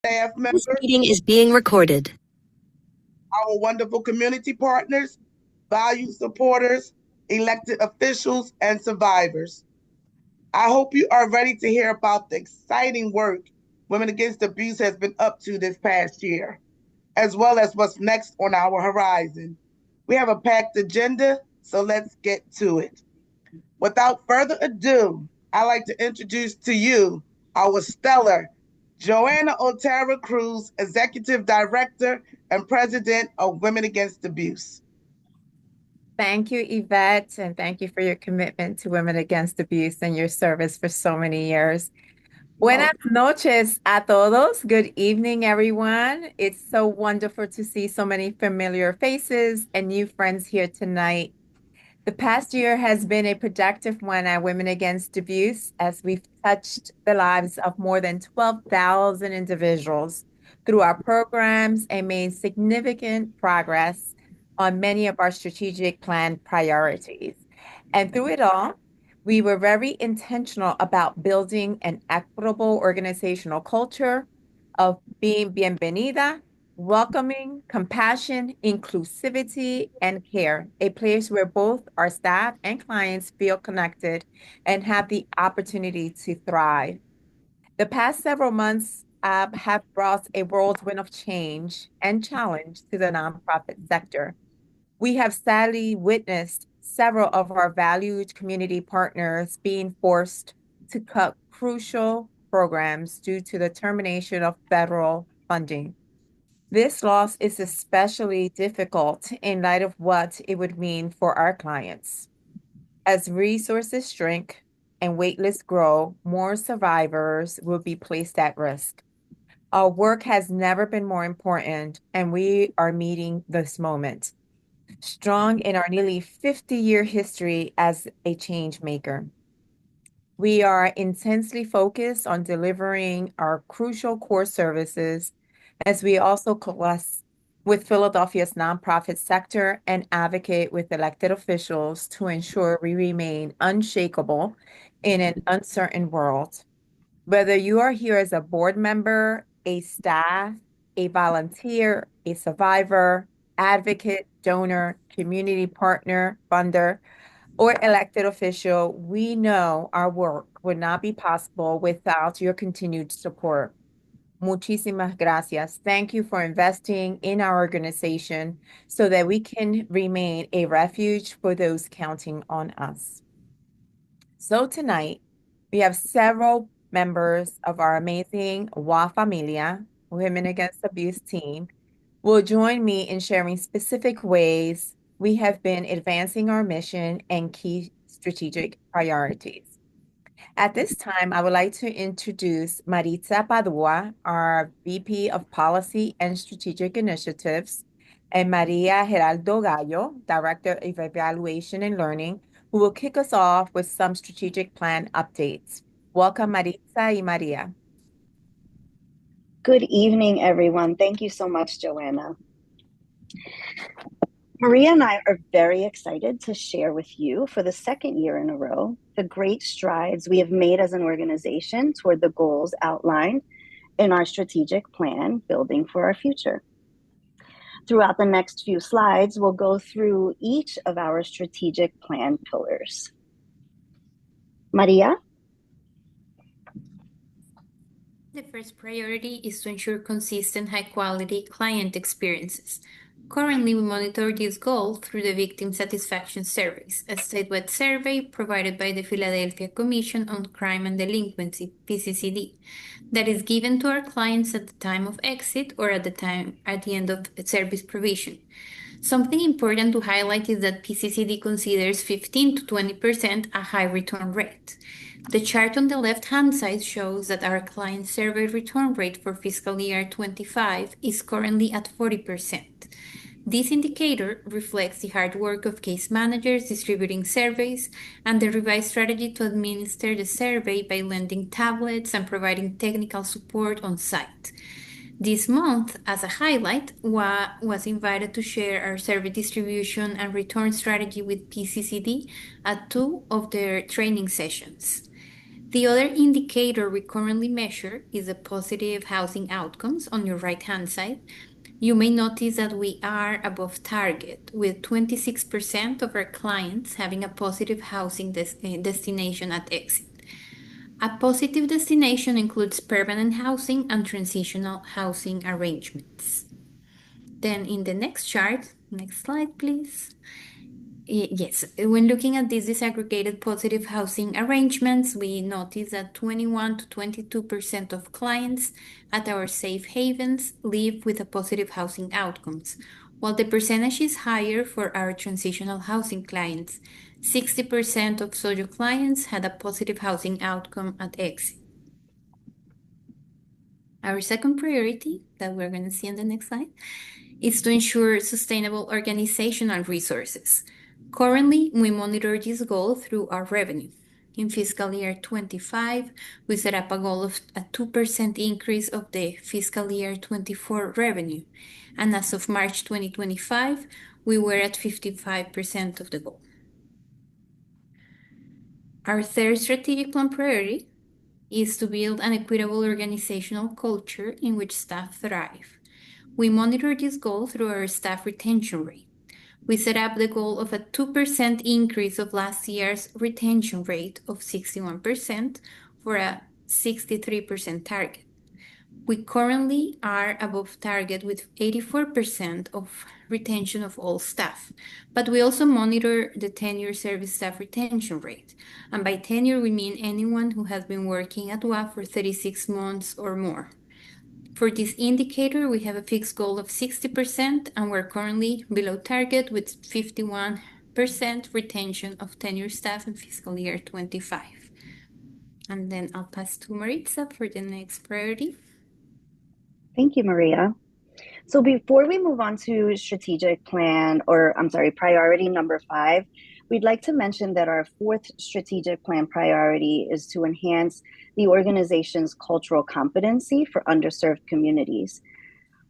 staff This members, meeting is being recorded. our wonderful community partners, value supporters, elected officials, and survivors. I hope you are ready to hear about the exciting work Women Against Abuse has been up to this past year, as well as what's next on our horizon. We have a packed agenda, so let's get to it. Without further ado, I'd like to introduce to you our stellar Joanna Otero Cruz, Executive Director and President of Women Against Abuse. Thank you, Yvette, and thank you for your commitment to Women Against Abuse and your service for so many years. Buenas noches a todos. Good evening, everyone. It's so wonderful to see so many familiar faces and new friends here tonight. The past year has been a productive one at Women Against Abuse as we've touched the lives of more than 12,000 individuals through our programs and made significant progress on many of our strategic plan priorities. And through it all, we were very intentional about building an equitable organizational culture of being bienvenida, welcoming, compassion, inclusivity, and care, a place where both our staff and clients feel connected and have the opportunity to thrive. The past several months have brought a whirlwind of change and challenge to the nonprofit sector. We have sadly witnessed several of our valued community partners being forced to cut crucial programs due to the termination of federal funding. This loss is especially difficult in light of what it would mean for our clients. As resources shrink and waitlists grow, more survivors will be placed at risk. Our work has never been more important, and we are meeting this moment, strong in our nearly 50-year history as a change maker. We are intensely focused on delivering our crucial core services as we also coalesce with Philadelphia's nonprofit sector and advocate with elected officials to ensure we remain unshakable in an uncertain world. Whether you are here as a board member, a staff, a volunteer, a survivor, advocate, donor, community partner, funder, or elected official, we know our work would not be possible without your continued support. Muchísimas gracias. Thank you for investing in our organization so that we can remain a refuge for those counting on us. So tonight, we have several members of our amazing WA Familia, Women Against Abuse team, will join me in sharing specific ways we have been advancing our mission and key strategic priorities. At this time, I would like to introduce Maritza Padua, our VP of Policy and Strategic Initiatives, and Maria Geraldo Gallo, Director of Evaluation and Learning, who will kick us off with some strategic plan updates. Welcome, Maritza y Maria. Good evening, everyone. Thank you so much, Joanna. Maria and I are very excited to share with you for the second year in a row the great strides we have made as an organization toward the goals outlined in our strategic plan, Building for Our Future. Throughout the next few slides, we'll go through each of our strategic plan pillars. Maria? The first priority is to ensure consistent, high-quality client experiences. Currently, we monitor this goal through the Victim Satisfaction Surveys, a statewide survey provided by the Philadelphia Commission on Crime and Delinquency, PCCD, that is given to our clients at the time of exit or at the end of service provision. Something important to highlight is that PCCD considers 15 to 20% a high return rate. The chart on the left-hand side shows that our client survey return rate for fiscal year 25 is currently at 40%. This indicator reflects the hard work of case managers distributing surveys and the revised strategy to administer the survey by lending tablets and providing technical support on site. This month, as a highlight, WA was invited to share our survey distribution and return strategy with PCCD at 2 of their training sessions. The other indicator we currently measure is the positive housing outcomes on your right-hand side. You may notice that we are above target, with 26% of our clients having a positive housing destination at exit. A positive destination includes permanent housing and transitional housing arrangements. Then in the next chart, next slide, please. Yes, when looking at these disaggregated positive housing arrangements, we notice that 21 to 22% of clients at our safe havens live with a positive housing outcomes, while the percentage is higher for our transitional housing clients. 60% of SOJO clients had a positive housing outcome at exit. Our second priority that we're going to see on the next slide is to ensure sustainable organizational resources. Currently, we monitor this goal through our revenue. In fiscal year 25, we set up a goal of a 2% increase of the fiscal year 24 revenue. And as of March 2025, we were at 55% of the goal. Our third strategic plan priority is to build an equitable organizational culture in which staff thrive. We monitor this goal through our staff retention rate. We set up the goal of a 2% increase of last year's retention rate of 61% for a 63% target. We currently are above target with 84% of retention of all staff, but we also monitor the tenure service staff retention rate. And by tenure, we mean anyone who has been working at WA for 36 months or more. For this indicator, we have a fixed goal of 60%, and we're currently below target with 51% retention of tenure staff in fiscal year 25. And then I'll pass to Maritza for the next priority. Thank you, Maria. So before we move on to priority number 5, we'd like to mention that our fourth strategic plan priority is to enhance the organization's cultural competency for underserved communities.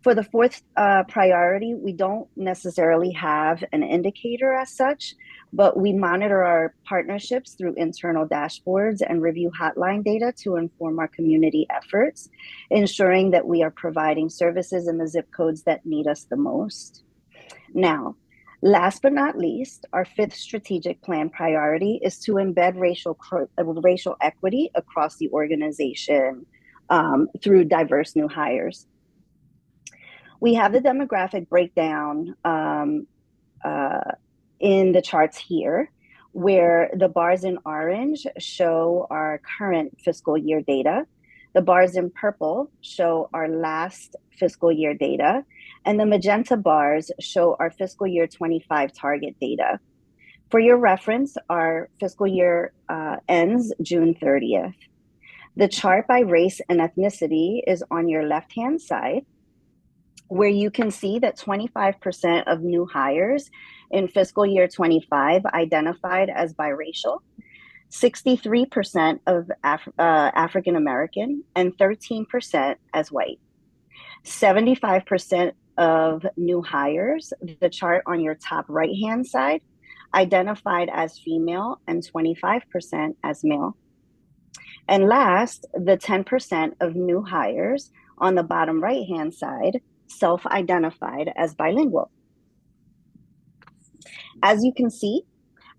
For the fourth priority, we don't necessarily have an indicator as such, but we monitor our partnerships through internal dashboards and review hotline data to inform our community efforts, ensuring that we are providing services in the zip codes that need us the most. Now, last but not least, our fifth strategic plan priority is to embed racial equity across the organization through diverse new hires. We have the demographic breakdown in the charts here, where the bars in orange show our current fiscal year data. The bars in purple show our last fiscal year data, and the magenta bars show our fiscal year 25 target data. For your reference, our fiscal year ends June 30th. The chart by race and ethnicity is on your left-hand side, where you can see that 25% of new hires in fiscal year 25 identified as biracial, 63% of African American, and 13% as white. 75% of new hires, the chart on your top right-hand side, identified as female and 25% as male. And last, the 10% of new hires on the bottom right-hand side, self-identified as bilingual. As you can see,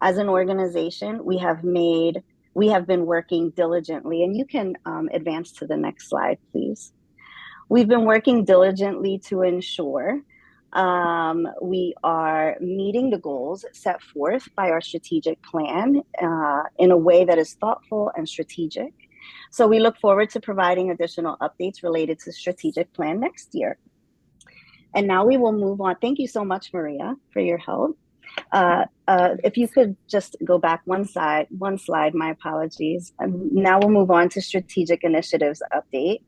as an organization, we have been working diligently, and you can advance to the next slide, please. We've been working diligently to ensure we are meeting the goals set forth by our strategic plan in a way that is thoughtful and strategic. So we look forward to providing additional updates related to strategic plan next year. And now we will move on. Thank you so much, Maria, for your help. If you could just go back one slide, my apologies. Now we'll move on to strategic initiatives update.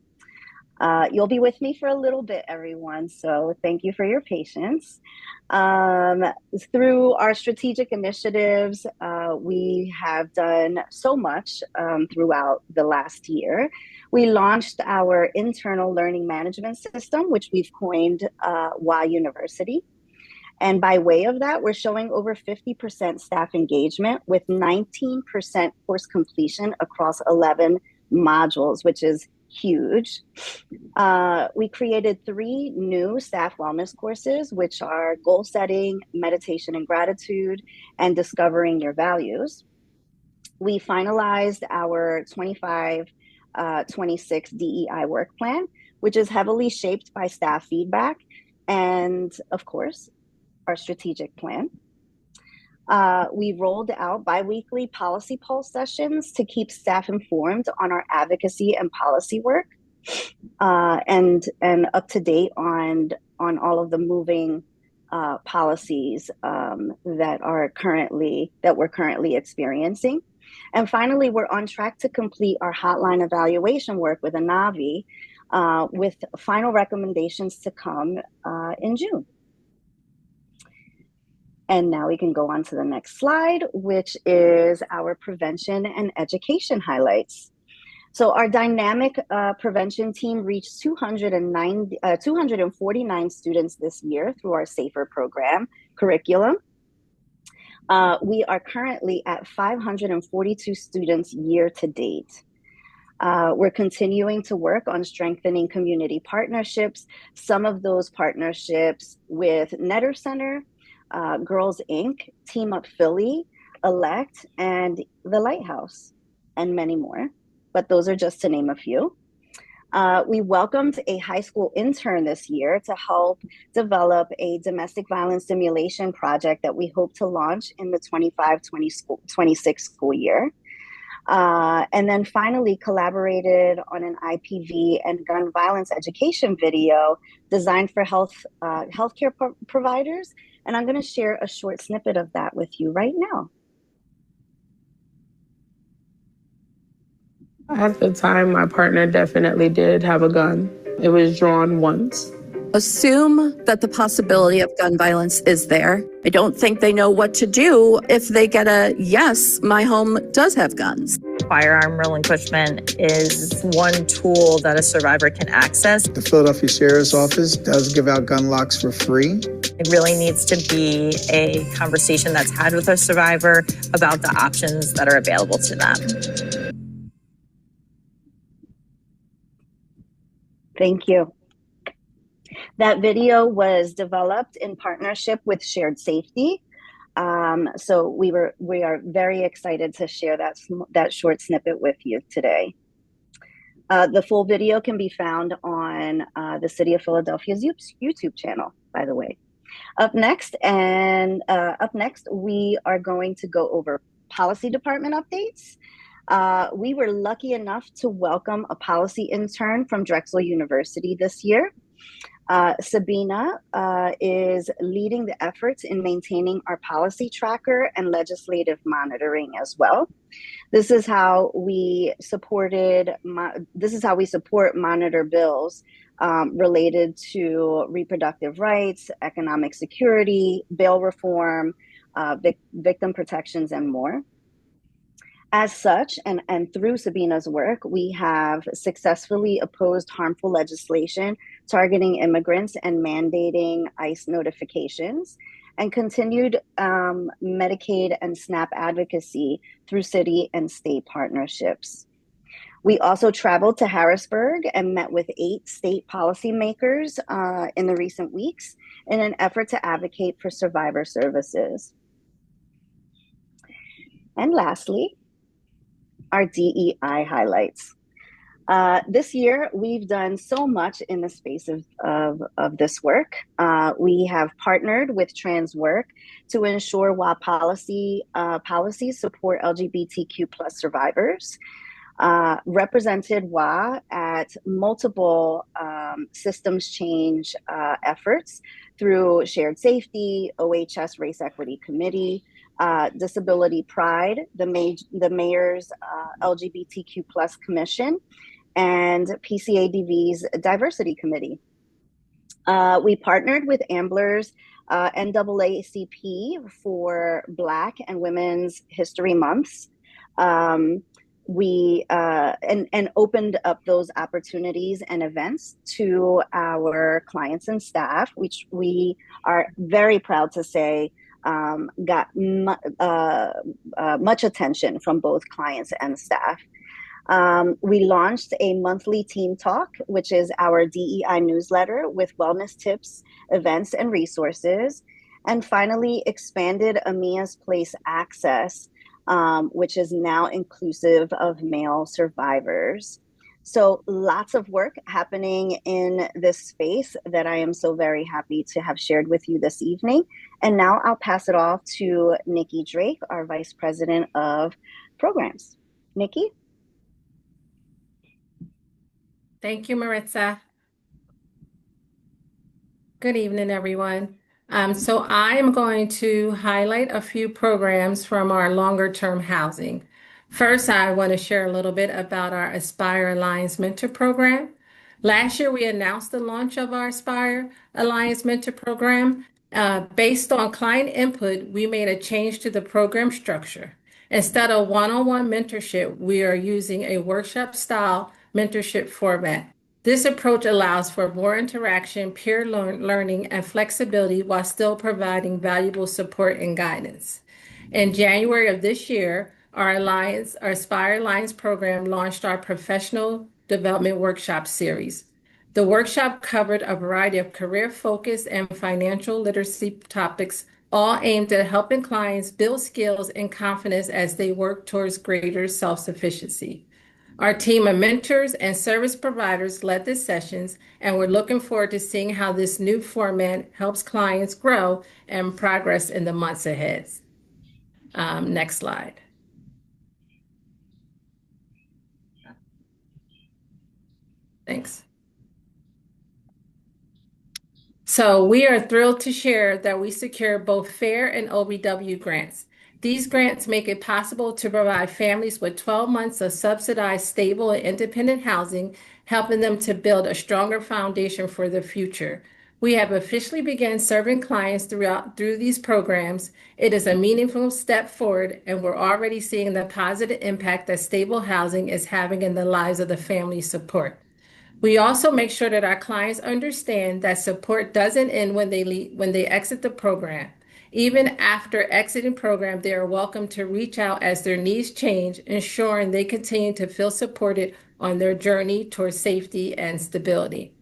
You'll be with me for a little bit, everyone, so thank you for your patience. Through our strategic initiatives, we have done so much throughout the last year. We launched our internal learning management system, which we've coined WA University. And by way of that, we're showing over 50% staff engagement with 19% course completion across 11 modules, which is huge. We created 3 new staff wellness courses, which are goal setting, meditation and gratitude, and discovering your values. We finalized our 25-26 DEI work plan, which is heavily shaped by staff feedback and, of course, our strategic plan. We rolled out biweekly policy pulse sessions to keep staff informed on our advocacy and policy work, and up to date on all of the moving policies that we're currently experiencing. And finally, we're on track to complete our hotline evaluation work with ANAVI, with final recommendations to come in June. And now we can go on to the next slide, which is our prevention and education highlights. So our dynamic prevention team reached 249 students this year through our SAFER program curriculum. We are currently at 542 students year to date. We're continuing to work on strengthening community partnerships, some of those partnerships with Netter Center, Girls Inc., Team Up Philly, Elect, and The Lighthouse, and many more. But those are just to name a few. We welcomed a high school intern this year to help develop a domestic violence simulation project that we hope to launch in the 25-26 school year. And then finally collaborated on an IPV and gun violence education video designed for healthcare providers. And I'm going to share a short snippet of that with you right now. At the time, my partner definitely did have a gun. It was drawn once. Assume that the possibility of gun violence is there. I don't think they know what to do if they get a yes, my home does have guns. Firearm relinquishment is one tool that a survivor can access. The Philadelphia Sheriff's Office does give out gun locks for free. It really needs to be a conversation that's had with a survivor about the options that are available to them. Thank you. That video was developed in partnership with Shared Safety. So we are very excited to share that short snippet with you today. The full video can be found on the City of Philadelphia's YouTube channel, by the way. Up next, we are going to go over policy department updates. We were lucky enough to welcome a policy intern from Drexel University this year. Sabina is leading the efforts in maintaining our policy tracker and legislative monitoring as well. This is how we support monitor bills related to reproductive rights, economic security, bail reform, victim protections, and more. As such, and through Sabina's work, we have successfully opposed harmful legislation targeting immigrants and mandating ICE notifications, and continued Medicaid and SNAP advocacy through city and state partnerships. We also traveled to Harrisburg and met with 8 state policymakers in the recent weeks in an effort to advocate for survivor services. And lastly, our DEI highlights. This year, we've done so much in the space of this work. We have partnered with Trans Work to ensure WA policies support LGBTQ+ survivors, represented WA at multiple systems change efforts through Shared Safety, OHS Race Equity Committee, Disability Pride, the Mayor's LGBTQ+ Commission, and PCADV's Diversity Committee. We partnered with Ambler's NAACP for Black and Women's History Months. we and opened up those opportunities and events to our clients and staff, which we are very proud to say got much attention from both clients and staff. We launched a monthly Team Talk, which is our DEI newsletter with wellness tips, events, and resources. And finally, expanded Amia's Place access, which is now inclusive of male survivors. So lots of work happening in this space that I am so very happy to have shared with you this evening. And now I'll pass it off to Nikki Drake, our Vice President of Programs. Nikki? Thank you, Maritza. Good evening, everyone. So I am going to highlight a few programs from our longer-term housing. First, I want to share a little bit about our Aspire Alliance Mentor Program. Last year, we announced the launch of our Aspire Alliance Mentor Program. Based on client input, we made a change to the program structure. Instead of one-on-one mentorship, we are using a workshop-style mentorship format. This approach allows for more interaction, peer learning, and flexibility while still providing valuable support and guidance. In January of this year, our Aspire Alliance program launched our Professional Development Workshop series. The workshop covered a variety of career-focused and financial literacy topics, all aimed at helping clients build skills and confidence as they work towards greater self-sufficiency. Our team of mentors and service providers led the sessions, and we're looking forward to seeing how this new format helps clients grow and progress in the months ahead. Next slide. Thanks. So we are thrilled to share that we secured both FAIR and OBW grants. These grants make it possible to provide families with 12 months of subsidized, stable, and independent housing, helping them to build a stronger foundation for the future. We have officially begun serving clients through these programs. It is a meaningful step forward, and we're already seeing the positive impact that stable housing is having in the lives of the family support. We also make sure that our clients understand that support doesn't end when they exit the program. Even after exiting program, they are welcome to reach out as their needs change, ensuring they continue to feel supported on their journey towards safety and stability.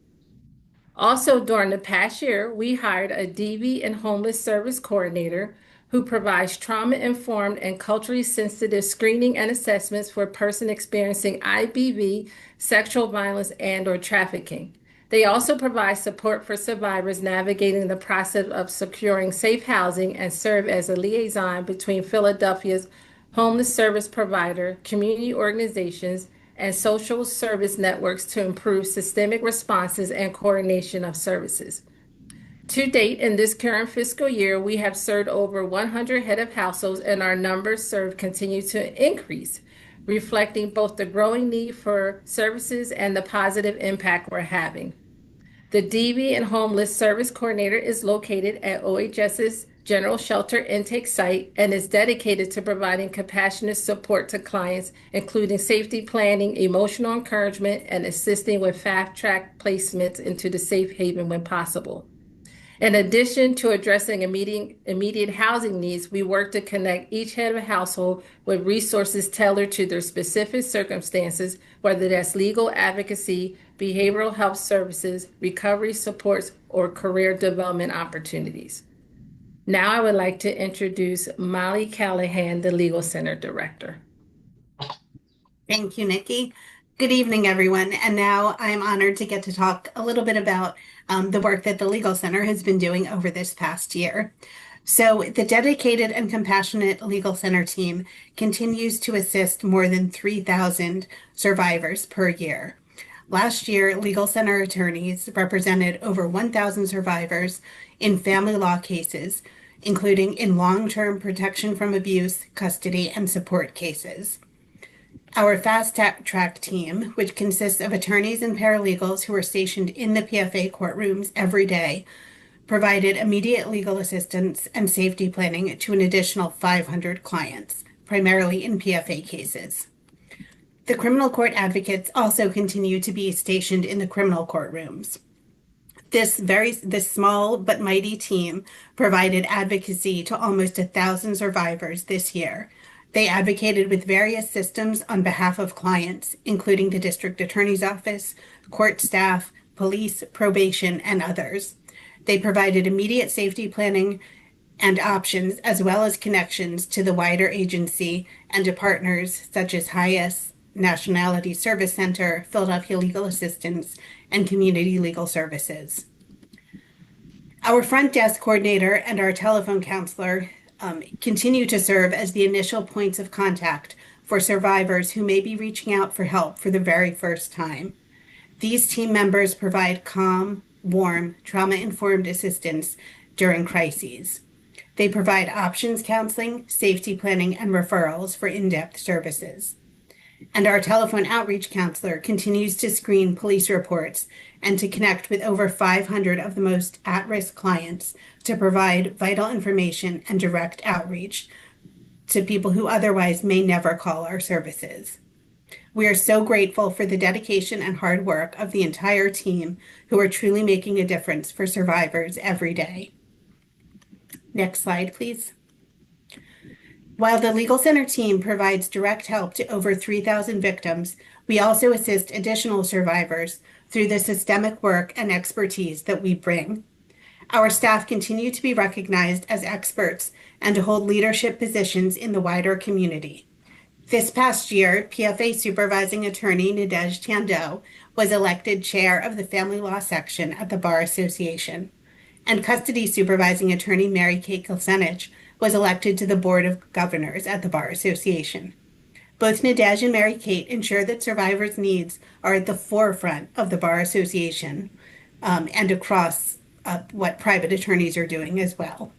Also, during the past year, we hired a DV and homeless service coordinator who provides trauma-informed and culturally sensitive screening and assessments for persons experiencing IBV, sexual violence, and/or trafficking. They also provide support for survivors navigating the process of securing safe housing and serve as a liaison between Philadelphia's homeless service provider, community organizations, and social service networks to improve systemic responses and coordination of services. To date, in this current fiscal year, we have served over 100 head of households, and our numbers served continue to increase, reflecting both the growing need for services and the positive impact we're having. The DV and Homeless Service Coordinator is located at OHS's General Shelter Intake Site and is dedicated to providing compassionate support to clients, including safety planning, emotional encouragement, and assisting with fast-track placements into the safe haven when possible. In addition to addressing immediate housing needs, we work to connect each head of household with resources tailored to their specific circumstances, whether that's legal advocacy, behavioral health services, recovery supports, or career development opportunities. Now I would like to introduce Molly Callahan, the Legal Center Director. Thank you, Nikki. Good evening, everyone. And now I'm honored to get to talk a little bit about the work that the Legal Center has been doing over this past year. So the dedicated and compassionate Legal Center team continues to assist more than 3,000 survivors per year. Last year, Legal Center attorneys represented over 1,000 survivors in family law cases, including in long-term protection from abuse, custody, and support cases. Our Fast Track team, which consists of attorneys and paralegals who are stationed in the PFA courtrooms every day, provided immediate legal assistance and safety planning to an additional 500 clients, primarily in PFA cases. The criminal court advocates also continue to be stationed in the criminal courtrooms. This small but mighty team provided advocacy to almost 1,000 survivors this year. They advocated with various systems on behalf of clients, including the district attorney's office, court staff, police, probation, and others. They provided immediate safety planning and options, as well as connections to the wider agency and to partners such as HIAS, Nationality Service Center, Philadelphia Legal Assistance, and Community Legal Services. Our front desk coordinator and our telephone counselor continue to serve as the initial points of contact for survivors who may be reaching out for help for the very first time. These team members provide calm, warm, trauma-informed assistance during crises. They provide options counseling, safety planning, and referrals for in-depth services. And our telephone outreach counselor continues to screen police reports and to connect with over 500 of the most at-risk clients to provide vital information and direct outreach to people who otherwise may never call our services. We are so grateful for the dedication and hard work of the entire team who are truly making a difference for survivors every day. Next slide, please. While the Legal Center team provides direct help to over 3,000 victims, we also assist additional survivors through the systemic work and expertise that we bring. Our staff continue to be recognized as experts and to hold leadership positions in the wider community. This past year, PFA Supervising Attorney Nadej Tando was elected chair of the Family Law Section at the Bar Association, and Custody Supervising Attorney Mary Kate Kilsenich was elected to the Board of Governors at the Bar Association. Both Nadej and Mary Kate ensure that survivors' needs are at the forefront of the Bar Association and across what private attorneys are doing as well.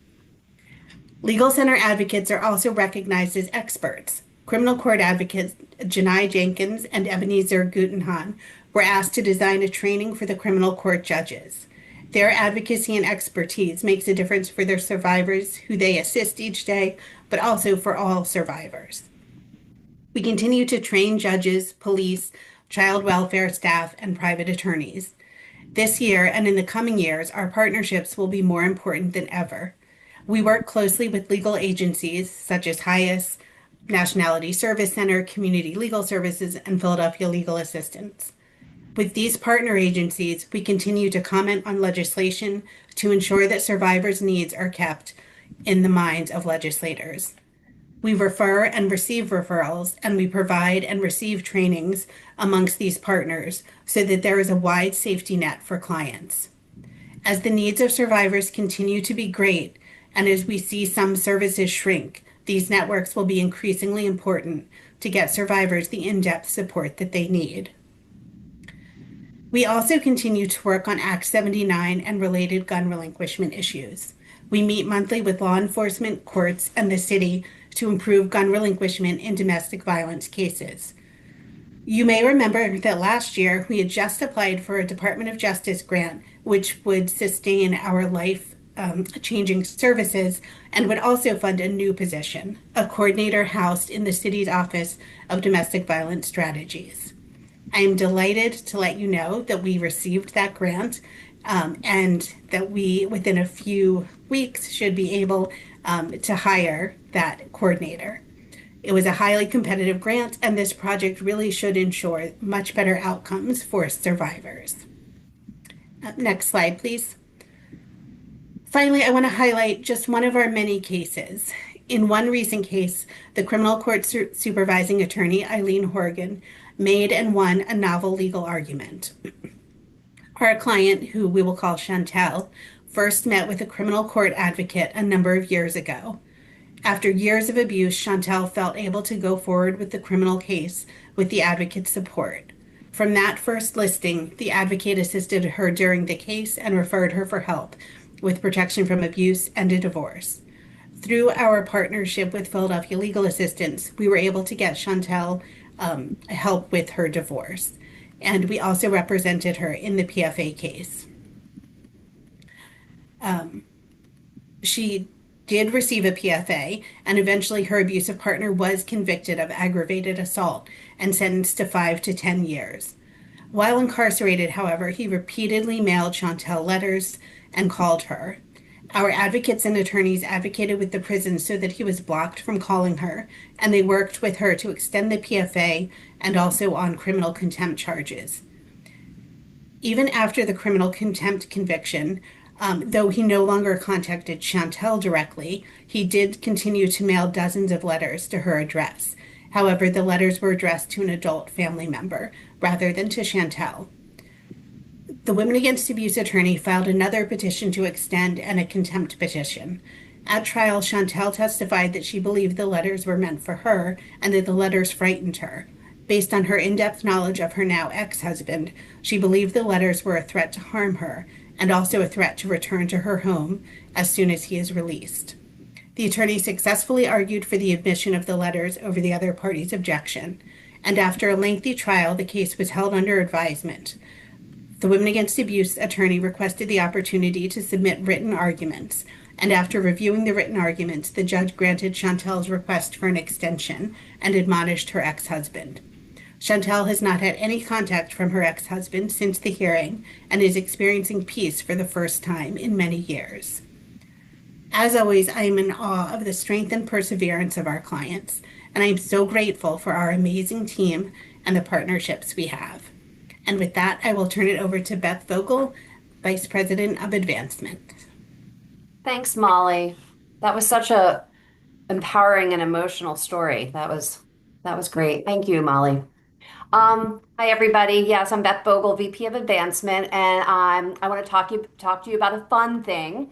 Legal Center advocates are also recognized as experts. Criminal court advocates Janai Jenkins and Ebenezer Gutenhan were asked to design a training for the criminal court judges. Their advocacy and expertise makes a difference for their survivors who they assist each day, but also for all survivors. We continue to train judges, police, child welfare staff, and private attorneys. This year and in the coming years, our partnerships will be more important than ever. We work closely with legal agencies such as HIAS, Nationality Service Center, Community Legal Services, and Philadelphia Legal Assistance. With these partner agencies, we continue to comment on legislation to ensure that survivors' needs are kept in the minds of legislators. We refer and receive referrals, and we provide and receive trainings amongst these partners so that there is a wide safety net for clients. As the needs of survivors continue to be great, and as we see some services shrink, these networks will be increasingly important to get survivors the in-depth support that they need. We also continue to work on Act 79 and related gun relinquishment issues. We meet monthly with law enforcement, courts, and the city to improve gun relinquishment in domestic violence cases. You may remember that last year we had just applied for a Department of Justice grant, which would sustain our life-changing services and would also fund a new position, a coordinator housed in the city's Office of Domestic Violence Strategies. I am delighted to let you know that we received that grant and that we, within a few weeks, should be able to hire that coordinator. It was a highly competitive grant, and this project really should ensure much better outcomes for survivors. Next slide, please. Finally, I want to highlight just one of our many cases. In one recent case, the criminal court supervising attorney, Eileen Horgan, made and won a novel legal argument. Our client, who we will call Chantel, first met with a criminal court advocate a number of years ago. After years of abuse, Chantel felt able to go forward with the criminal case with the advocate's support. From that first listing, the advocate assisted her during the case and referred her for help with protection from abuse and a divorce. Through our partnership with Philadelphia Legal Assistance, we were able to get Chantel help with her divorce. And we also represented her in the PFA case. She did receive a PFA, and eventually her abusive partner was convicted of aggravated assault and sentenced to 5 to 10 years. While incarcerated, however, he repeatedly mailed Chantel letters and called her. Our advocates and attorneys advocated with the prison so that he was blocked from calling her, and they worked with her to extend the PFA and also on criminal contempt charges. Even after the criminal contempt conviction, though he no longer contacted Chantel directly, he did continue to mail dozens of letters to her address. However, the letters were addressed to an adult family member rather than to Chantel. The Women Against Abuse attorney filed another petition to extend and a contempt petition. At trial, Chantel testified that she believed the letters were meant for her and that the letters frightened her. Based on her in-depth knowledge of her now ex-husband, she believed the letters were a threat to harm her and also a threat to return to her home as soon as he is released. The attorney successfully argued for the admission of the letters over the other party's objection, and after a lengthy trial, the case was held under advisement. The Women Against Abuse attorney requested the opportunity to submit written arguments, and after reviewing the written arguments, the judge granted Chantel's request for an extension and admonished her ex-husband. Chantel has not had any contact from her ex-husband since the hearing and is experiencing peace for the first time in many years. As always, I am in awe of the strength and perseverance of our clients, and I am so grateful for our amazing team and the partnerships we have. And with that, I will turn it over to Beth Vogel, Vice President of Advancement. Thanks, Molly. That was such a empowering and emotional story. That was great. Thank you, Molly. Hi, everybody. Yes, I'm Beth Vogel, VP of Advancement, and I want to talk to you about a fun thing.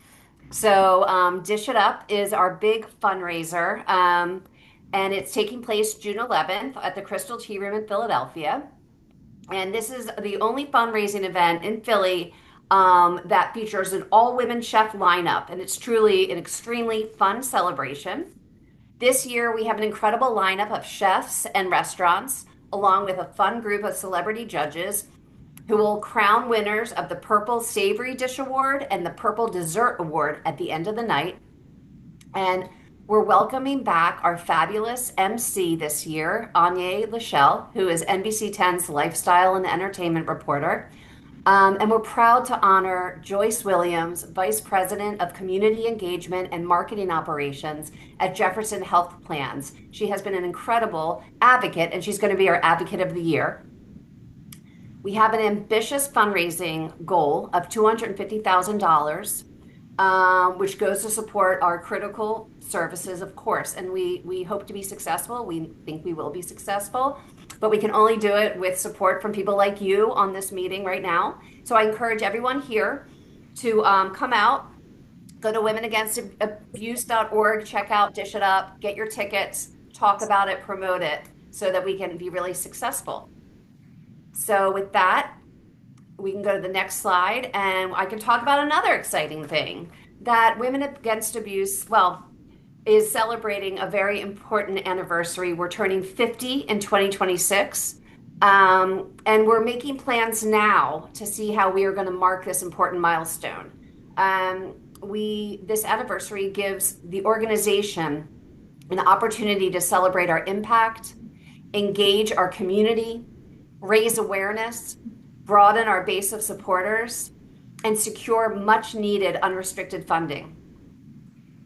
So, Dish It Up is our big fundraiser, and it's taking place June 11th at the Crystal Tea Room in Philadelphia. And this is the only fundraising event in Philly that features an all-women chef lineup, and it's truly an extremely fun celebration. This year, we have an incredible lineup of chefs and restaurants, along with a fun group of celebrity judges who will crown winners of the Purple Savory Dish Award and the Purple Dessert Award at the end of the night. And we're welcoming back our fabulous MC this year, Anya Lachelle, who is NBC 10's lifestyle and entertainment reporter. And we're proud to honor Joyce Williams, Vice President of Community Engagement and Marketing Operations at Jefferson Health Plans. She has been an incredible advocate, and she's going to be our Advocate of the Year. We have an ambitious fundraising goal of $250,000, which goes to support our critical services, of course, and we hope to be successful. We think we will be successful, but we can only do it with support from people like you on this meeting right now. So I encourage everyone here to come out, go to womenagainstabuse.org, check out Dish It Up, get your tickets, talk about it, promote it, so that we can be really successful. So with that, we can go to the next slide, and I can talk about another exciting thing, that Women Against Abuse, is celebrating a very important anniversary. We're turning 50 in 2026, and we're making plans now to see how we are going to mark this important milestone. This anniversary gives the organization an opportunity to celebrate our impact, engage our community, raise awareness, broaden our base of supporters, and secure much needed unrestricted funding.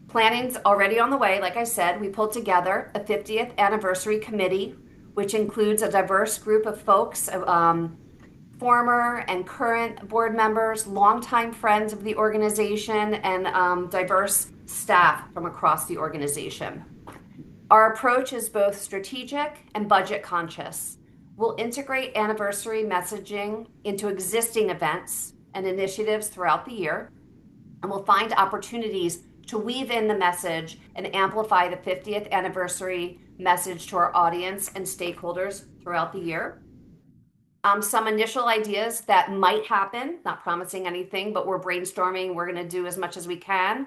Planning's already on the way. Like I said, we pulled together a 50th anniversary committee, which includes a diverse group of folks, former and current board members, longtime friends of the organization, and diverse staff from across the organization. Our approach is both strategic and budget conscious. We'll integrate anniversary messaging into existing events and initiatives throughout the year, and we'll find opportunities to weave in the message and amplify the 50th anniversary message to our audience and stakeholders throughout the year. Some initial ideas that might happen, not promising anything, but we're brainstorming. We're going to do as much as we can.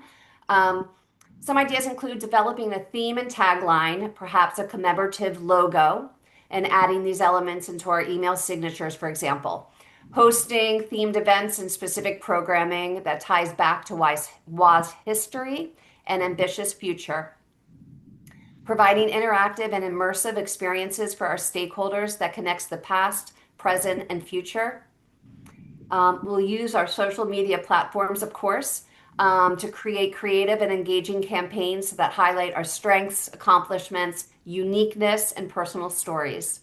Some ideas include developing a theme and tagline, perhaps a commemorative logo, and adding these elements into our email signatures, for example. Hosting themed events and specific programming that ties back to WA's history and ambitious future, providing interactive and immersive experiences for our stakeholders that connects the past, present, and future. We'll use our social media platforms, of course, to create creative and engaging campaigns that highlight our strengths, accomplishments, uniqueness, and personal stories.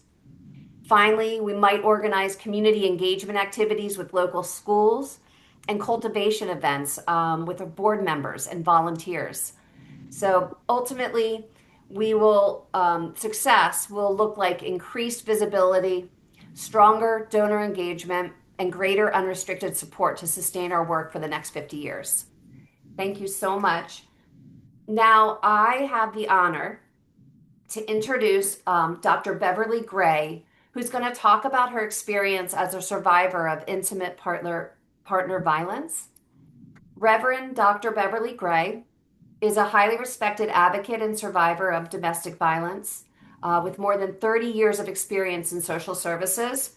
Finally, we might organize community engagement activities with local schools and cultivation events with our board members and volunteers. So ultimately, success will look like increased visibility, stronger donor engagement, and greater unrestricted support to sustain our work for the next 50 years. Thank you so much. Now, I have the honor to introduce Dr. Beverly Gray, who's going to talk about her experience as a survivor of intimate partner violence. Reverend Dr. Beverly Gray is a highly respected advocate and survivor of domestic violence with more than 30 years of experience in social services.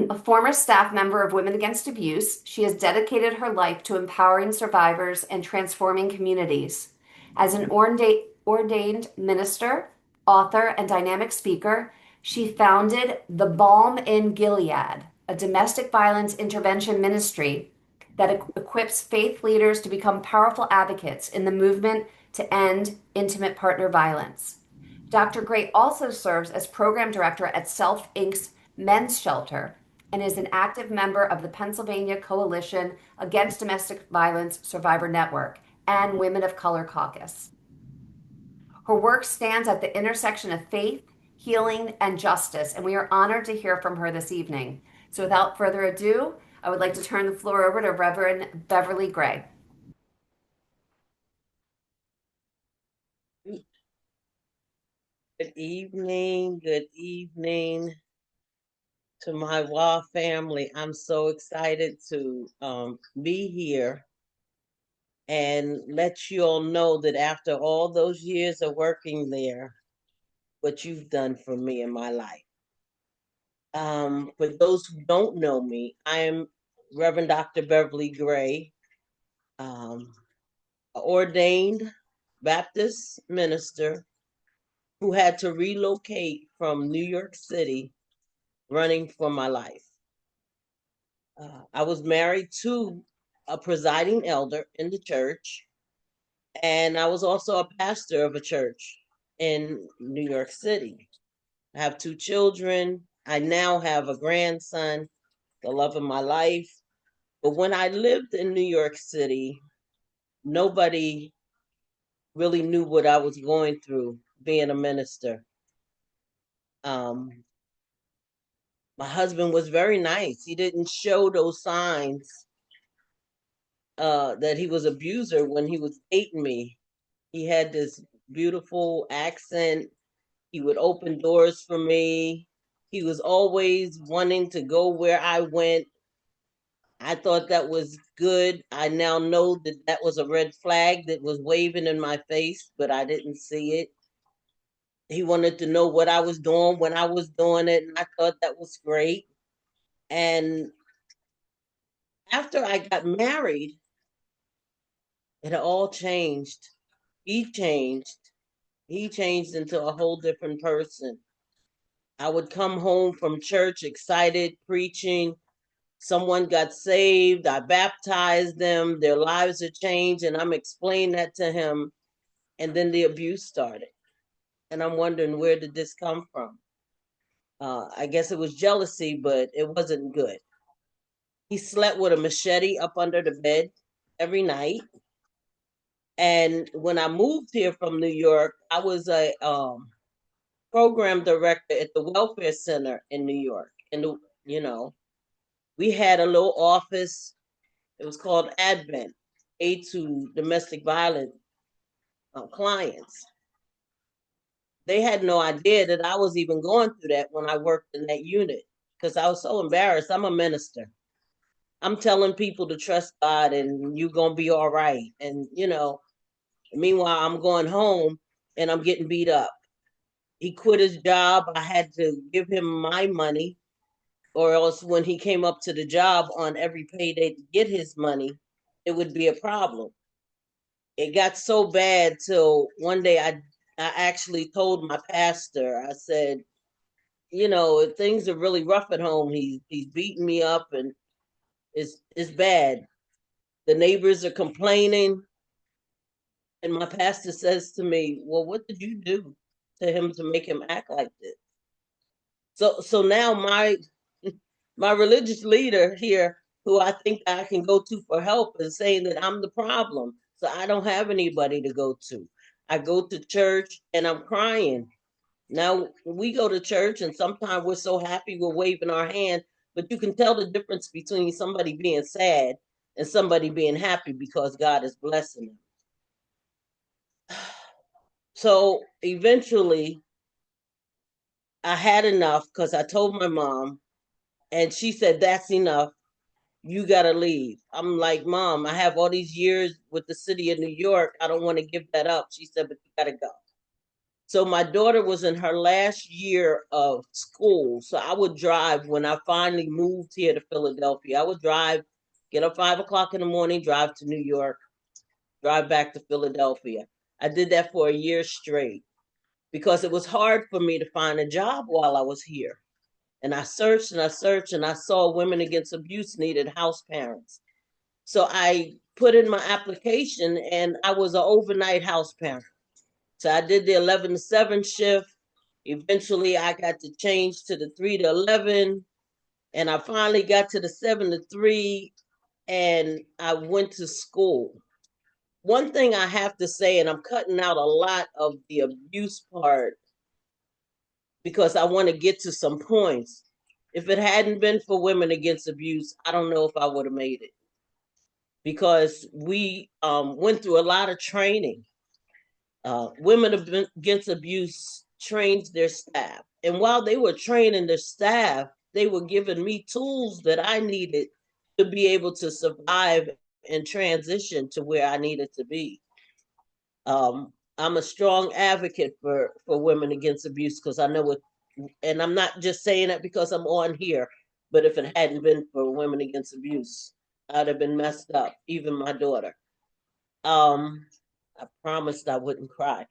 A former staff member of Women Against Abuse, she has dedicated her life to empowering survivors and transforming communities. As an ordained minister, author, and dynamic speaker, she founded The Balm in Gilead, a domestic violence intervention ministry that equips faith leaders to become powerful advocates in the movement to end intimate partner violence. Dr. Gray also serves as program director at Self Inc.'s Men's Shelter and is an active member of the Pennsylvania Coalition Against Domestic Violence Survivor Network and Women of Color Caucus. Her work stands at the intersection of faith, healing, and justice, and we are honored to hear from her this evening. So without further ado, I would like to turn the floor over to Reverend Beverly Gray. Good evening to my WA family. I'm so excited to be here and let you all know that after all those years of working there, what you've done for me in my life. For those who don't know me, I am Reverend Dr. Beverly Gray, ordained Baptist minister who had to relocate from New York City running for my life. I was married to a presiding elder in the church, and I was also a pastor of a church in New York City. I have 2 children. I now have a grandson, the love of my life. But when I lived in New York City, nobody really knew what I was going through being a minister. My husband was very nice. He didn't show those signs that he was an abuser when he was dating me. He had this beautiful accent. He would open doors for me. He was always wanting to go where I went. I thought that was good. I now know that that was a red flag that was waving in my face, but I didn't see it. He wanted to know what I was doing when I was doing it, and I thought that was great. And after I got married, it all changed. He changed. He changed into a whole different person. I would come home from church excited, preaching. Someone got saved. I baptized them. Their lives are changed. And I'm explaining that to him. And then the abuse started. And I'm wondering, where did this come from? I guess it was jealousy, but it wasn't good. He slept with a machete up under the bed every night. And when I moved here from New York, I was a program director at the Welfare Center in New York. And, we had a little office. It was called Advent, Aid to Domestic Violence Clients. They had no idea that I was even going through that when I worked in that unit because I was so embarrassed. I'm a minister. I'm telling people to trust God and you're going to be all right. And, meanwhile, I'm going home and I'm getting beat up. He quit his job. I had to give him my money, or else when he came up to the job on every payday to get his money, it would be a problem. It got so bad till one day I actually told my pastor, I said, you know, things are really rough at home. He's beating me up and it's bad. The neighbors are complaining. And my pastor says to me, well, what did you do to him to make him act like this? So now my religious leader here, who I think I can go to for help, is saying that I'm the problem. So I don't have anybody to go to. I go to church and I'm crying. Now we go to church and sometimes we're so happy we're waving our hand, but you can tell the difference between somebody being sad and somebody being happy because God is blessing them. So eventually I had enough because I told my mom and she said, that's enough. You got to leave. I'm like, Mom, I have all these years with the city of New York. I don't want to give that up. She said, but you got to go. So my daughter was in her last year of school. So I would drive when I finally moved here to Philadelphia. I would drive, get up 5 o'clock in the morning, drive to New York, drive back to Philadelphia. I did that for a year straight because it was hard for me to find a job while I was here. And I searched and I searched and I saw Women Against Abuse needed house parents. So I put in my application and I was an overnight house parent. So I did the 11 to 7 shift. Eventually I got to change to the 3 to 11 and I finally got to the 7 to 3 and I went to school. One thing I have to say, and I'm cutting out a lot of the abuse part because I want to get to some points. If it hadn't been for Women Against Abuse, I don't know if I would have made it because we went through a lot of training. Women Against Abuse trained their staff. And while they were training their staff, they were giving me tools that I needed to be able to survive and transition to where I needed to be. I'm a strong advocate for Women Against Abuse because I know it, and I'm not just saying it because I'm on here, but if it hadn't been for Women Against Abuse, I'd have been messed up, even my daughter. I promised I wouldn't cry.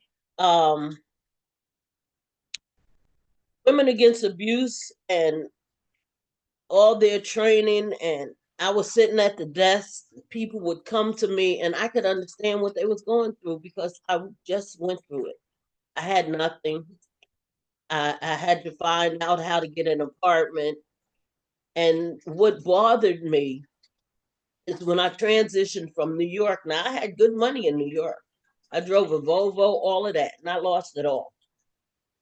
Women Against Abuse and all their training, and I was sitting at the desk, people would come to me and I could understand what they was going through because I just went through it. I had nothing. I had to find out how to get an apartment. And what bothered me is when I transitioned from New York. Now I had good money in New York. I drove a Volvo, all of that, and I lost it all.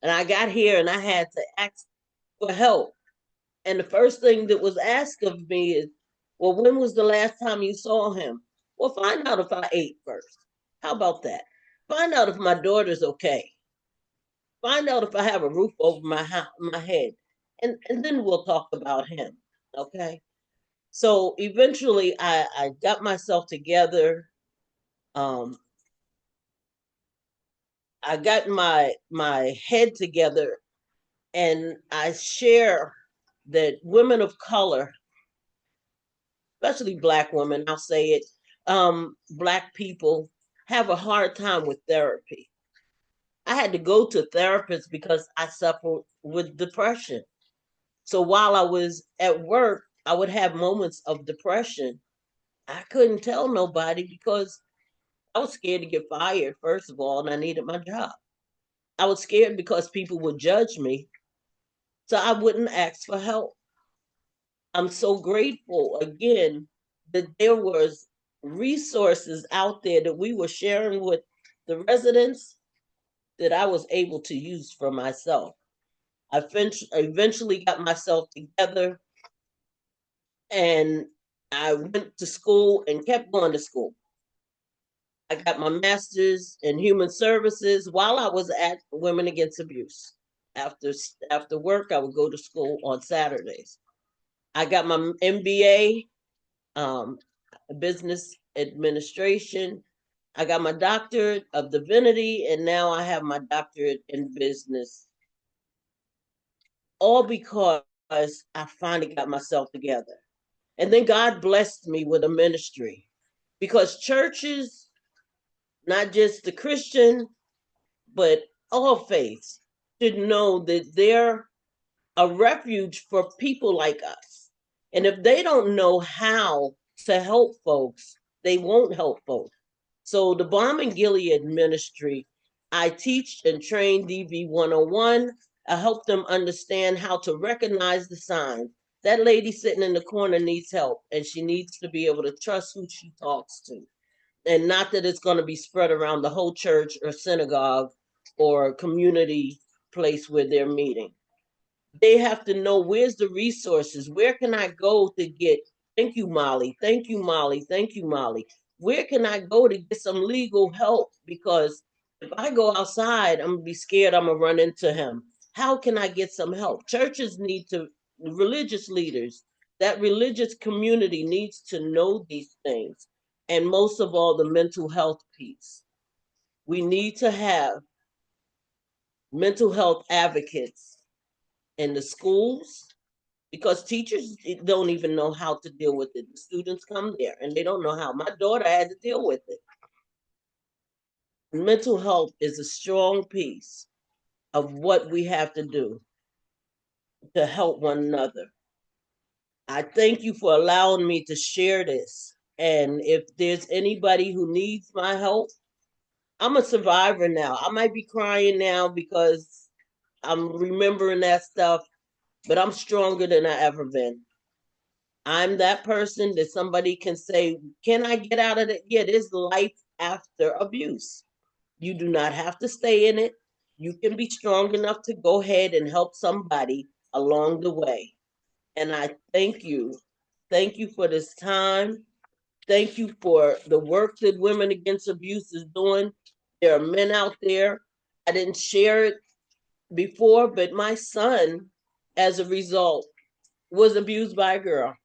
And I got here and I had to ask for help. And the first thing that was asked of me is, well, when was the last time you saw him? Well, find out if I ate first. How about that? Find out if my daughter's okay. Find out if I have a roof over my head. And then we'll talk about him. Okay. So eventually I got myself together. I got my head together and I share that women of color, especially Black women, I'll say it, Black people have a hard time with therapy. I had to go to therapists because I suffer with depression. So while I was at work, I would have moments of depression. I couldn't tell nobody because I was scared to get fired, first of all, and I needed my job. I was scared because people would judge me, so I wouldn't ask for help. I'm so grateful again that there was resources out there that we were sharing with the residents that I was able to use for myself. I eventually got myself together and I went to school and kept going to school. I got my master's in human services while I was at Women Against Abuse. After work, I would go to school on Saturdays. I got my MBA, business administration. I got my doctorate of divinity, and now I have my doctorate in business. All because I finally got myself together. And then God blessed me with a ministry because churches, not just the Christian, but all faiths, should know that they're a refuge for people like us. And if they don't know how to help folks, they won't help folks. So the Balm and Gilead ministry, I teach and train DV 101. I help them understand how to recognize the signs. That lady sitting in the corner needs help, and she needs to be able to trust who she talks to. And not that it's going to be spread around the whole church or synagogue or community place where they're meeting. They have to know, where's the resources? Where can I go to get, thank you, Molly. Thank you, Molly. Thank you, Molly. Where can I go to get some legal help? Because if I go outside, I'm going to be scared I'm going to run into him. How can I get some help? Churches need to, religious leaders, that religious community needs to know these things. And most of all, the mental health piece. We need to have mental health advocates in the schools, because teachers don't even know how to deal with it. The students come there and they don't know how. My daughter had to deal with it. Mental health is a strong piece of what we have to do to help one another. I thank you for allowing me to share this. And if there's anybody who needs my help, I'm a survivor now. I might be crying now because I'm remembering that stuff, but I'm stronger than I ever been. I'm that person that somebody can say, can I get out of it? Yeah, there's life after abuse. You do not have to stay in it. You can be strong enough to go ahead and help somebody along the way. And I thank you. Thank you for this time. Thank you for the work that Women Against Abuse is doing. There are men out there. I didn't share it before, but my son, as a result, was abused by a girl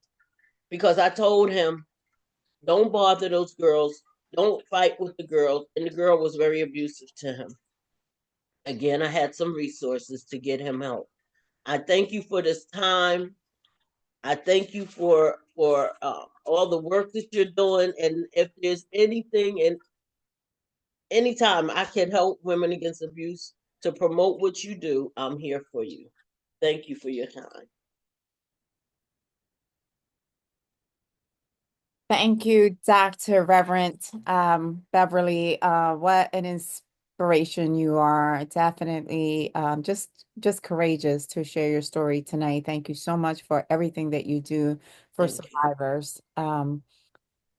because I told him, don't bother those girls. Don't fight with the girls. And the girl was very abusive to him. Again, I had some resources to get him help. I thank you for this time. I thank you for all the work that you're doing. And if there's anything and anytime I can help Women Against Abuse to promote what you do, I'm here for you. Thank you for your time. Thank you, Dr. Reverend Beverly. What an inspiration you are. Definitely just courageous to share your story tonight. Thank you so much for everything that you do for survivors. And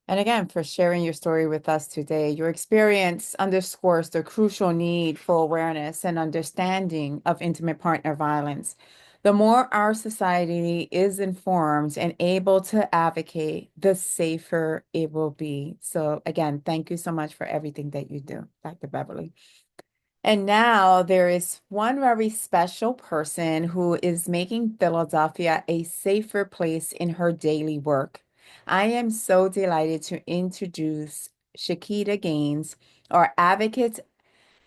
again, for sharing your story with us today. Your experience underscores the crucial need for awareness and understanding of intimate partner violence. The more our society is informed and able to advocate, the safer it will be. So again, thank you so much for everything that you do, Dr. Beverly. And now there is one very special person who is making Philadelphia a safer place in her daily work. I am so delighted to introduce Shakita Gaines, our advocate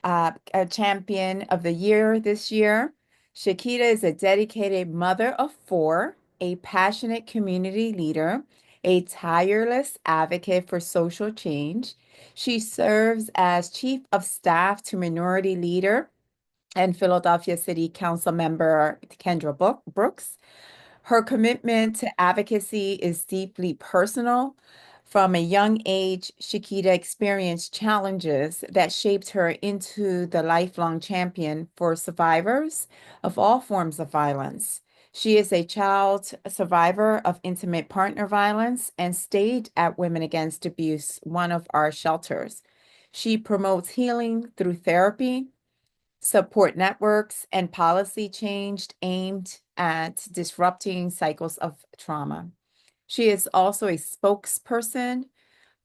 a champion of the year this year. Shakita is a dedicated mother of four, a passionate community leader, a tireless advocate for social change. She serves as Chief of Staff to Minority Leader and Philadelphia City Council member Kendra Brooks. Her commitment to advocacy is deeply personal. From a young age, Shakita experienced challenges that shaped her into the lifelong champion for survivors of all forms of violence. She is a child survivor of intimate partner violence and stayed at Women Against Abuse, one of our shelters. She promotes healing through therapy, support networks, and policy change aimed at disrupting cycles of trauma. She is also a spokesperson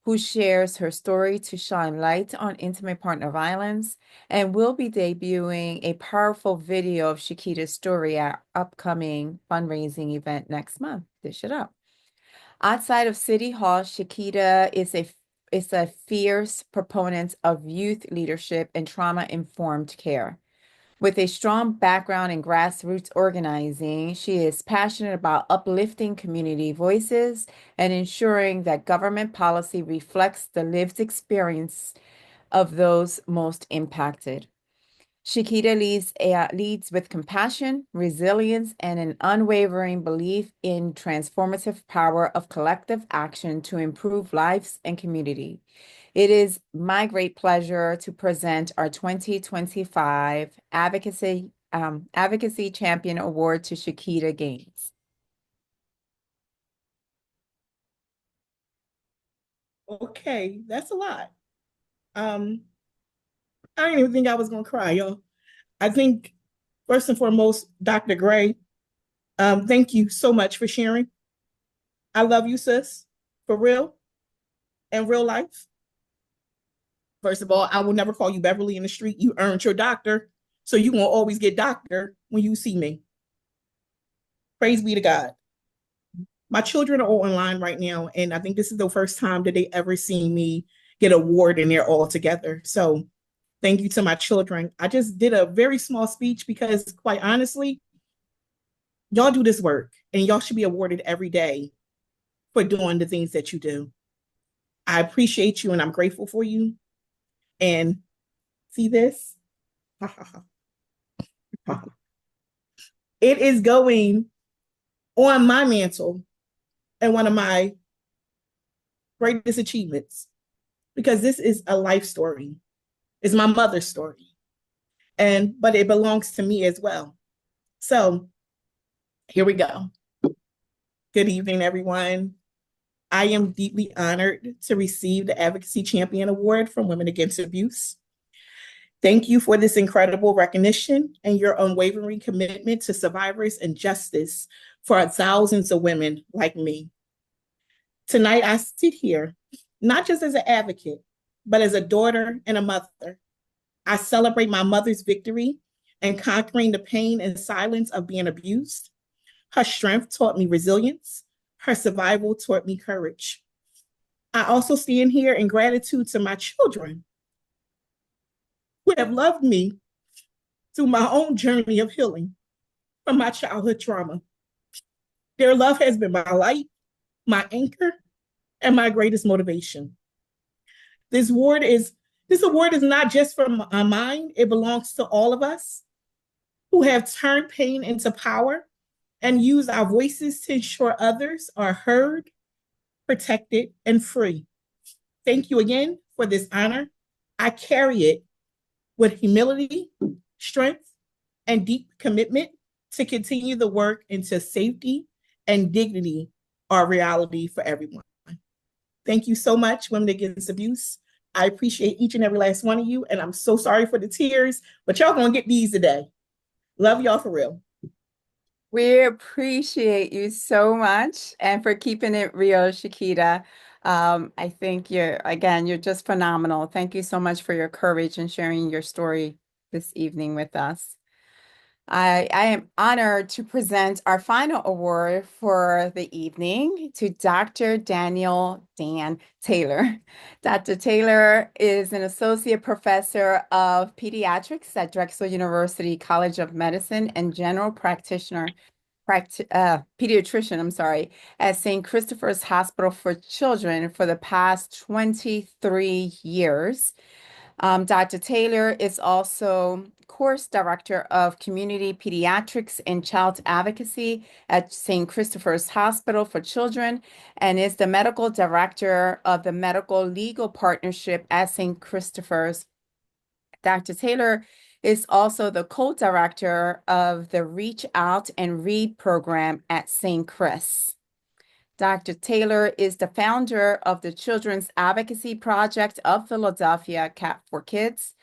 who shares her story to shine light on intimate partner violence and will be debuting a powerful video of Shakita's story at our upcoming fundraising event next month. Dish it up. Outside of City Hall, Shakita is a fierce proponent of youth leadership and trauma-informed care. With a strong background in grassroots organizing, she is passionate about uplifting community voices and ensuring that government policy reflects the lived experience of those most impacted. Shakita leads with compassion, resilience, and an unwavering belief in transformative power of collective action to improve lives and community. It is my great pleasure to present our 2025 Advocacy Champion Award to Shakita Gaines. Okay, that's a lot. I didn't even think I was gonna cry, y'all. I think first and foremost, Dr. Gray, thank you so much for sharing. I love you, sis, for real, in real life. First of all, I will never call you Beverly in the street. You earned your doctor, so you won't always get doctor when you see me. Praise be to God. My children are all online right now, and I think this is the first time that they ever seen me get an award and they're all together. So thank you to my children. I just did a very small speech because, quite honestly, y'all do this work and y'all should be awarded every day for doing the things that you do. I appreciate you and I'm grateful for you. And see this? It is going on my mantle and one of my greatest achievements because this is a life story. It's my mother's story. But it belongs to me as well. So here we go. Good evening, everyone. I am deeply honored to receive the Advocacy Champion Award from Women Against Abuse. Thank you for this incredible recognition and your unwavering commitment to survivors and justice for thousands of women like me. Tonight, I sit here, not just as an advocate, but as a daughter and a mother. I celebrate my mother's victory in conquering the pain and silence of being abused. Her strength taught me resilience. Her survival taught me courage. I also stand here in gratitude to my children who have loved me through my own journey of healing from my childhood trauma. Their love has been my light, my anchor, and my greatest motivation. This award is not just for mine, it belongs to all of us who have turned pain into power and use our voices to ensure others are heard, protected, and free. Thank you again for this honor. I carry it with humility, strength, and deep commitment to continue the work until safety and dignity are a reality for everyone. Thank you so much, Women Against Abuse. I appreciate each and every last one of you, and I'm so sorry for the tears, but y'all gonna get these today. Love y'all for real. We appreciate you so much and for keeping it real, Shakita. I think you're just phenomenal. Thank you so much for your courage and sharing your story this evening with us. I am honored to present our final award for the evening to Dr. Daniel Dan Taylor. Dr. Taylor is an associate professor of pediatrics at Drexel University College of Medicine and general pediatrician, at St. Christopher's Hospital for Children for the past 23 years. Dr. Taylor is also course director of community pediatrics and child advocacy at St. Christopher's Hospital for Children and is the medical director of the medical legal partnership at St. Christopher's. Dr. Taylor is also the co-director of the Reach Out and Read program at St. Chris. Dr. Taylor is the founder of the Children's Advocacy Project of Philadelphia, CAP for Kids,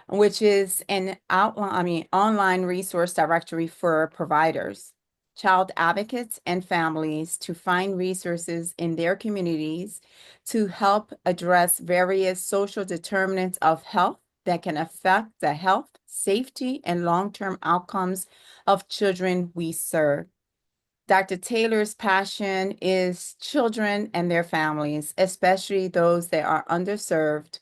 which is an online resource directory for providers, child advocates, and families to find resources in their communities to help address various social determinants of health that can affect the health, safety, and long-term outcomes of children we serve. Dr. Taylor's passion is children and their families, especially those that are underserved,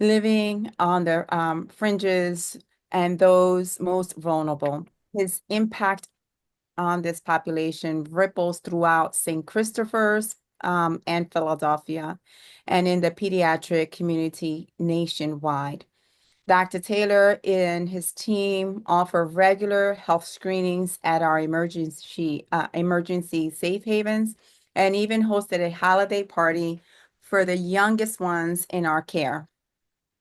living on the fringes and those most vulnerable. His impact on this population ripples throughout St. Christopher's and Philadelphia, and in the pediatric community nationwide. Dr. Taylor and his team offer regular health screenings at our emergency safe havens, and even hosted a holiday party for the youngest ones in our care,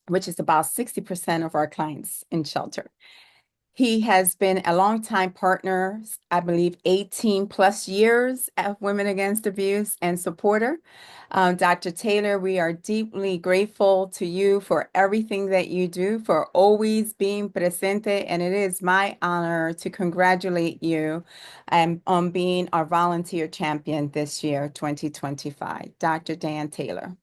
which is about 60% of our clients in shelter. He has been a longtime partner, I believe 18 plus years of Women Against Abuse and supporter. Dr. Taylor, we are deeply grateful to you for everything that you do, for always being presente, and it is my honor to congratulate you on being our volunteer champion this year, 2025. Dr. Dan Taylor.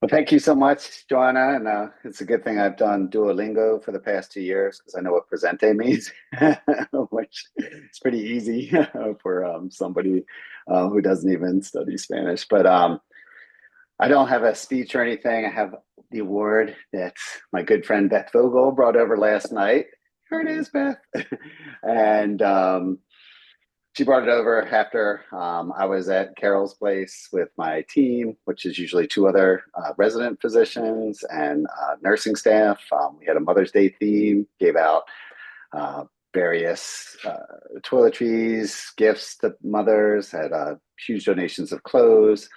Well, thank you so much, Joanna. And it's a good thing I've done Duolingo for the past 2 years because I know what presente means, which is pretty easy for somebody who doesn't even study Spanish. But I don't have a speech or anything. I have the award that my good friend Beth Vogel brought over last night. Here it is, Beth. And she brought it over after I was at Carol's place with my team, which is usually 2 other resident physicians and nursing staff. We had a Mother's Day theme, gave out various toiletries, gifts to mothers, had huge donations of clothes,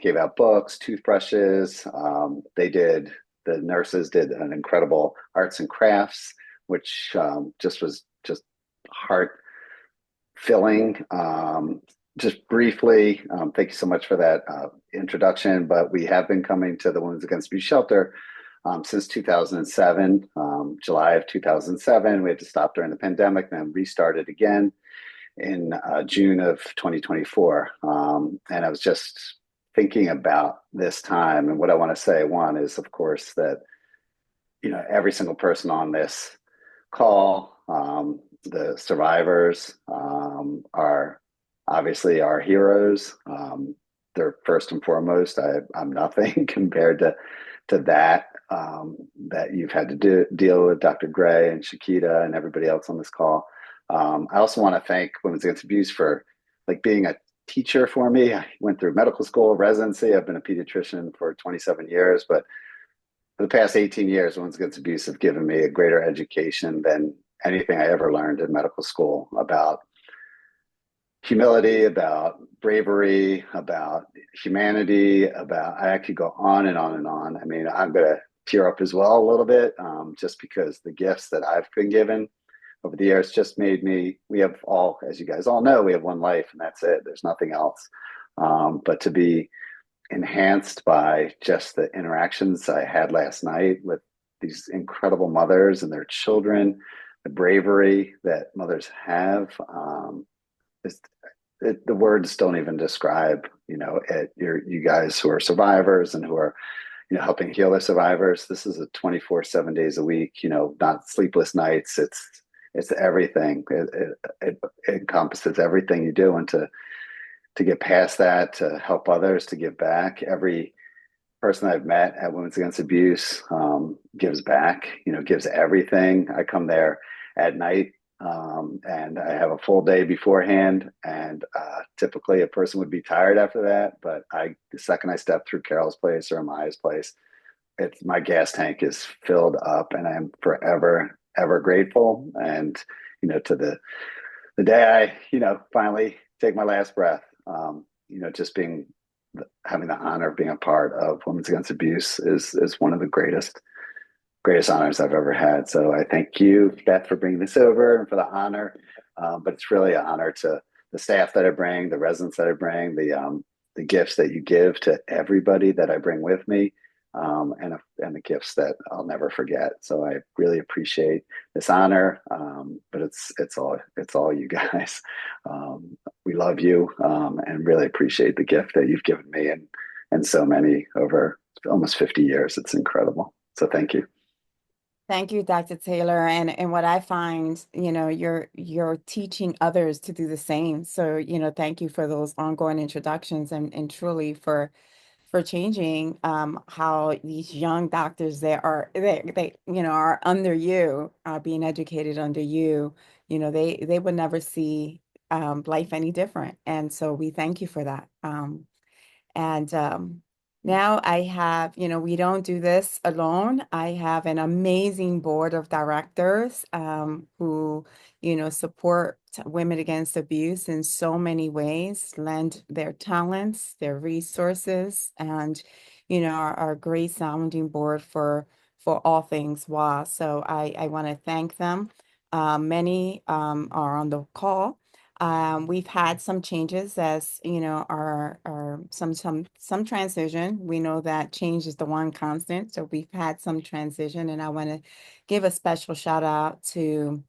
gave out books, toothbrushes. The nurses did an incredible arts and crafts, which was heart filling. Just briefly, thank you so much for that introduction, but we have been coming to the Women's Against Abuse Shelter since 2007, July of 2007. We had to stop during the pandemic, then restarted again in June of 2024. And I was just thinking about this time, and what I want to say, one is, of course, that every single person on this call, the survivors are obviously our heroes. They're first and foremost. I'm nothing compared to that you've had to deal with, Dr. Gray and Shakita and everybody else on this call. I also want to thank Women's Against Abuse for being a teacher for me. I went through medical school, residency. I've been a pediatrician for 27 years, but for the past 18 years, Women's Against Abuse have given me a greater education than anything I ever learned in medical school about humility, about bravery, about humanity, I could go on and on and on. I mean, I'm going to tear up as well a little bit, just because the gifts that I've been given over the years just made me, we have all, as you guys all know, we have one life and that's it. There's nothing else. But to be enhanced by just the interactions I had last night with these incredible mothers and their children, the bravery that mothers have, the words don't even describe, you guys who are survivors and who are, helping heal their survivors. This is a 24/7 7 days a week, not sleepless nights. It's everything. It encompasses everything you do, and to get past that, to help others, to give back. Every person I've met at Women's Against Abuse gives back, gives everything. I come there at night and I have a full day beforehand, and typically a person would be tired after that. But the second I step through Carol's place or Amaya's place, my gas tank is filled up, and I'm forever, ever grateful. And, to the day I, finally take my last breath, just having the honor of being a part of Women's Against Abuse is one of the greatest honors I've ever had. So I thank you, Beth, for bringing this over and for the honor. But it's really an honor to the staff that I bring, the residents that I bring, the gifts that you give to everybody that I bring with me, and the gifts that I'll never forget. So I really appreciate this honor. But it's all you guys. We love you, and really appreciate the gift that you've given me and so many over almost 50 years. It's incredible. So thank you. Thank you, Dr. Taylor. And what I find, you're teaching others to do the same. So, thank you for those ongoing introductions and truly for for changing how these young doctors that are they are under you, are being educated under you. They would never see life any different, and so we thank you for that. And now I have, we don't do this alone. I have an amazing board of directors who, support women against abuse in so many ways, lend their talents, their resources, and, our great sounding board for all things WA. So I want to thank them. Many are on the call. We've had some changes as our some transition. We know that change is the one constant, so we've had some transition, and I want to give a special shout out to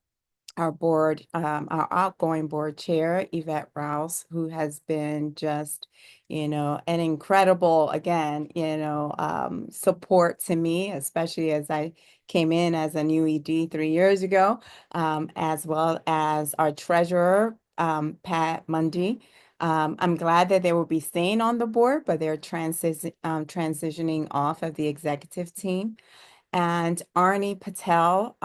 our board, our outgoing board chair, Yvette Rouse, who has been just, an incredible, again, support to me, especially as I came in as a new ED 3 years ago, as well as our treasurer, Pat Mundy. I'm glad that they will be staying on the board, but they're transitioning off of the executive team. And Arnie Patel,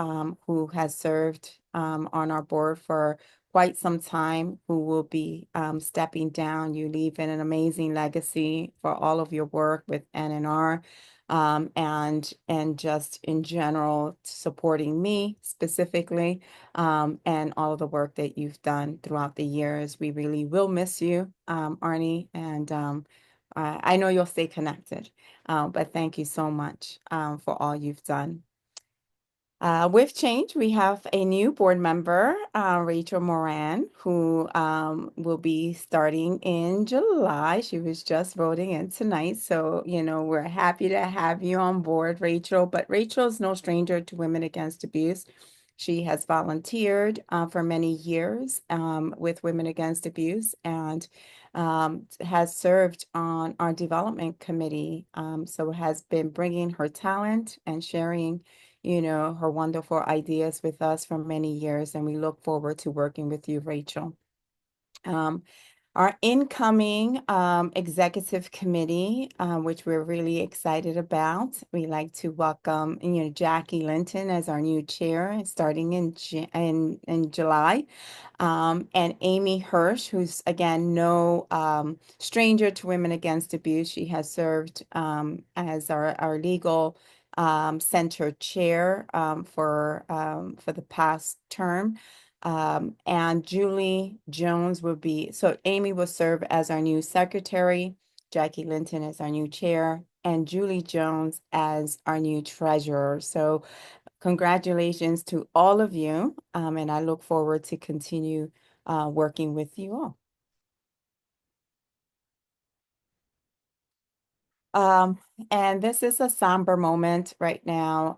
who has served on our board for quite some time, who will be stepping down. You leave an amazing legacy for all of your work with NNR, and just in general supporting me specifically, and all of the work that you've done throughout the years. We really will miss you, Arnie, and I know you'll stay connected. But thank you so much for all you've done. With change, we have a new board member, Rachel Moran, who will be starting in July. She was just voting in tonight. So, we're happy to have you on board, Rachel. But Rachel is no stranger to Women Against Abuse. She has volunteered for many years with Women Against Abuse, and has served on our development committee. So has been bringing her talent and sharing, her wonderful ideas with us for many years. And we look forward to working with you, Rachel. Our incoming executive committee, which we're really excited about, we like to welcome, Jackie Linton as our new chair, starting in July, and Amy Hirsch, who's again no stranger to Women Against Abuse. She has served as our legal center chair for the past term. And Julie Jones so Amy will serve as our new secretary, Jackie Linton as our new chair, and Julie Jones as our new treasurer. So congratulations to all of you, and I look forward to continue working with you all. And this is a somber moment right now.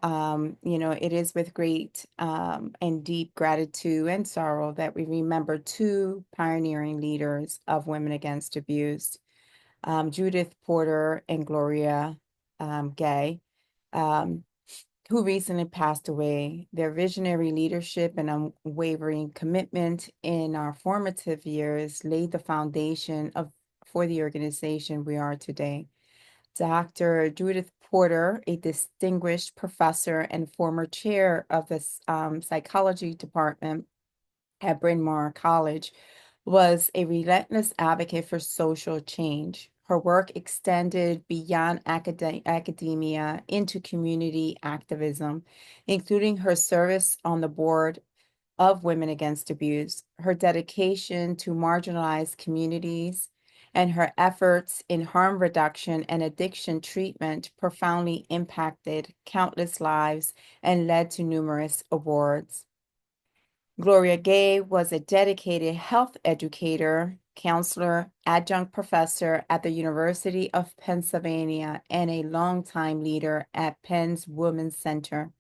It is with great and deep gratitude and sorrow that we remember two pioneering leaders of Women Against Abuse, Judith Porter and Gloria Gay, who recently passed away. Their visionary leadership and unwavering commitment in our formative years laid the foundation for the organization we are today. Dr. Judith Porter, a distinguished professor and former chair of the psychology department at Bryn Mawr College, was a relentless advocate for social change. Her work extended beyond academia into community activism, including her service on the board of Women Against Abuse, her dedication to marginalized communities, and her efforts in harm reduction and addiction treatment profoundly impacted countless lives and led to numerous awards. Gloria Gay was a dedicated health educator, counselor, adjunct professor at the University of Pennsylvania, and a longtime leader at Penn's Women's Center.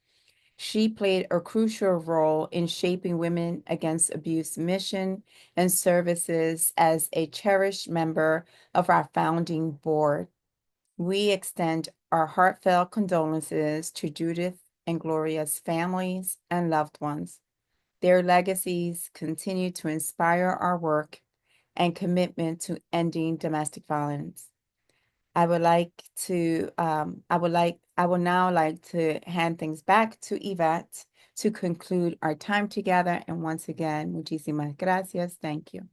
She played a crucial role in shaping Women Against Abuse mission and services as a cherished member of our founding board. We extend our heartfelt condolences to Judith and Gloria's families and loved ones. Their legacies continue to inspire our work and commitment to ending domestic violence. I would now like to hand things back to Yvette to conclude our time together. And once again, muchísimas gracias. Thank you.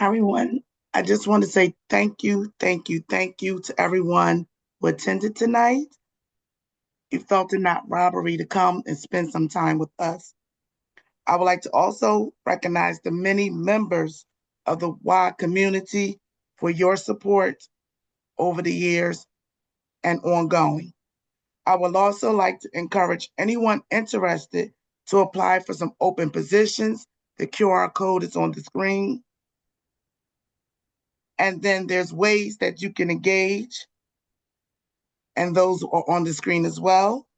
Everyone, I just want to say thank you to everyone who attended tonight. You felt it not robbery to come and spend some time with us. I would like to also recognize the many members of the Y community for your support over the years and ongoing. I would also like to encourage anyone interested to apply for some open positions. The QR code is on the screen. And then there's ways that you can engage, and those are on the screen as well.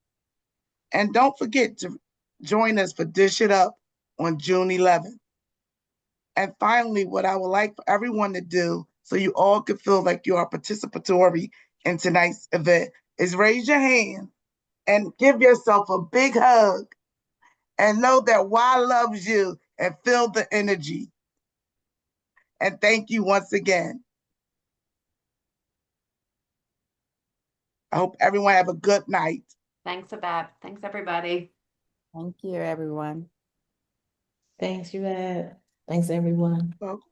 And don't forget to join us for Dish It Up on June 11th. And finally, what I would like for everyone to do, so you all can feel like you are participatory in tonight's event, is raise your hand and give yourself a big hug and know that Y loves you and feel the energy. And thank you once again. I hope everyone have a good night. Thanks, Yvette. Thanks, everybody. Thank you, everyone. Thanks, Yvette. Thanks, everyone. Welcome.